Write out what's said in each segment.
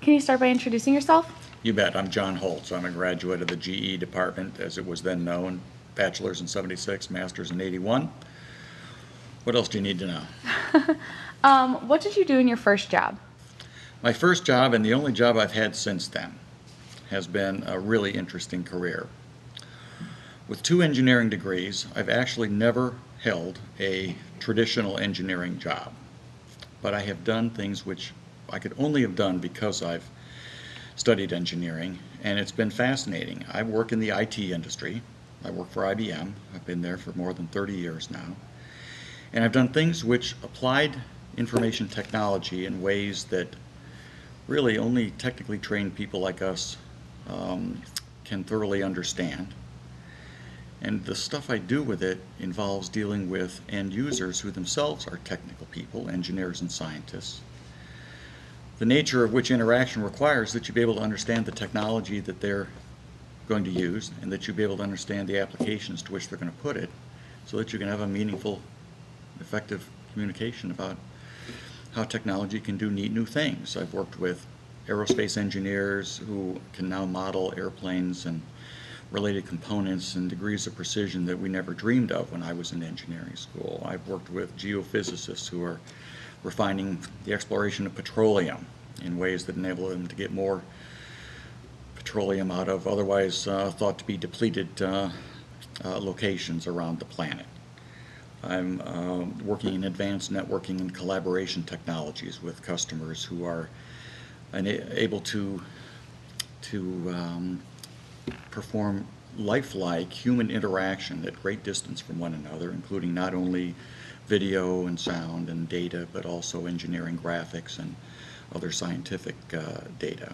Can you start by introducing yourself? You bet. I'm John Holz. I'm a graduate of the GE department, as it was then known. Bachelor's in '76, master's in '81. What else do you need to know? What did you do in your first job? My first job, and the only job I've had since then, has been a really interesting career. With 2 engineering degrees, I've actually never held a traditional engineering job. But I have done things which I could only have done because I've studied engineering, and it's been fascinating. I work in the IT industry. I work for IBM. I've been there for more than 30 years now. And I've done things which applied information technology in ways that really only technically trained people like us can thoroughly understand. And the stuff I do with it involves dealing with end users who themselves are technical people, engineers and scientists. The nature of which interaction requires that you be able to understand the technology that they're going to use, and that you be able to understand the applications to which they're going to put it, so that you can have a meaningful, effective communication about how technology can do neat new things. I've worked with aerospace engineers who can now model airplanes and related components and degrees of precision that we never dreamed of when I was in engineering school. I've worked with geophysicists who are refining the exploration of petroleum in ways that enable them to get more petroleum out of otherwise thought to be depleted locations around the planet. I'm working in advanced networking and collaboration technologies with customers who are able to perform lifelike human interaction at great distance from one another, including not only video and sound and data, but also engineering graphics and other scientific data.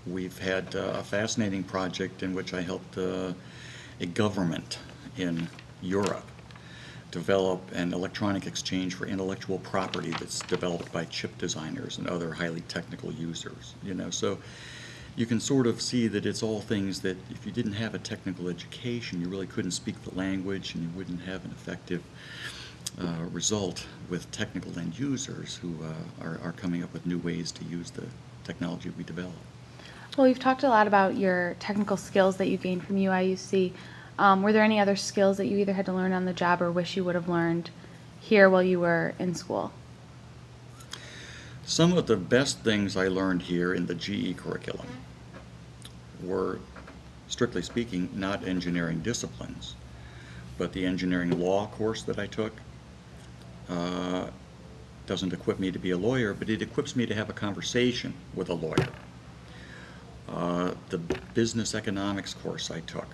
We've had a fascinating project in which I helped a government in Europe develop an electronic exchange for intellectual property that's developed by chip designers and other highly technical users. So you can sort of see that it's all things that if you didn't have a technical education, you really couldn't speak the language, and you wouldn't have an effective result with technical end users who are coming up with new ways to use the technology we develop. Well, we've talked a lot about your technical skills that you gained from IUC. Were there any other skills that you either had to learn on the job or wish you would have learned here while you were in school? Some of the best things I learned here in the GE curriculum were, strictly speaking, not engineering disciplines, but the engineering law course that I took doesn't equip me to be a lawyer, but it equips me to have a conversation with a lawyer. The business economics course I took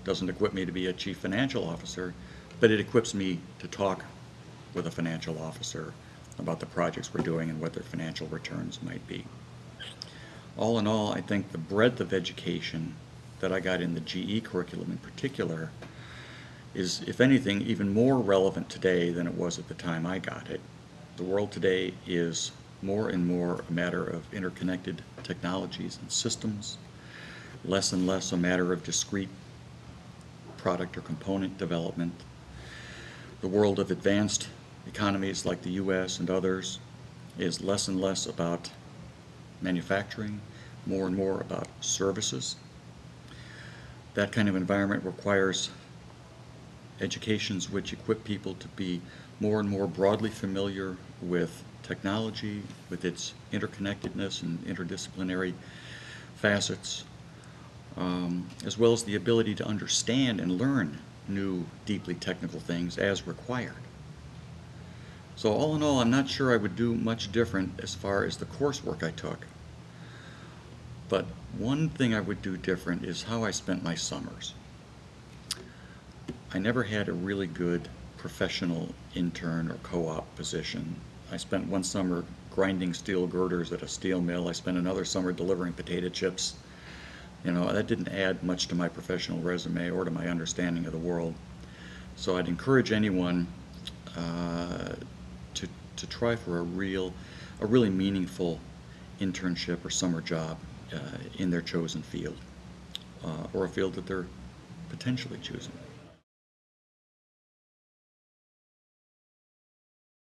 doesn't equip me to be a chief financial officer, but it equips me to talk with a financial officer about the projects we're doing and what their financial returns might be. All in all, I think the breadth of education that I got in the GE curriculum in particular is, if anything, even more relevant today than it was at the time I got it. The world today is more and more a matter of interconnected technologies and systems, less and less a matter of discrete product or component development. The world of advanced economies like the US and others is less and less about manufacturing, more and more about services. That kind of environment requires educations which equip people to be more and more broadly familiar with technology, with its interconnectedness and interdisciplinary facets, as well as the ability to understand and learn new, deeply technical things as required. So all in all, I'm not sure I would do much different as far as the coursework I took. But one thing I would do different is how I spent my summers. I never had a really good professional intern or co-op position. I spent one summer grinding steel girders at a steel mill. I spent another summer delivering potato chips. That didn't add much to my professional resume or to my understanding of the world. So I'd encourage anyone to try for a really meaningful internship or summer job in their chosen field, or a field that they're potentially choosing.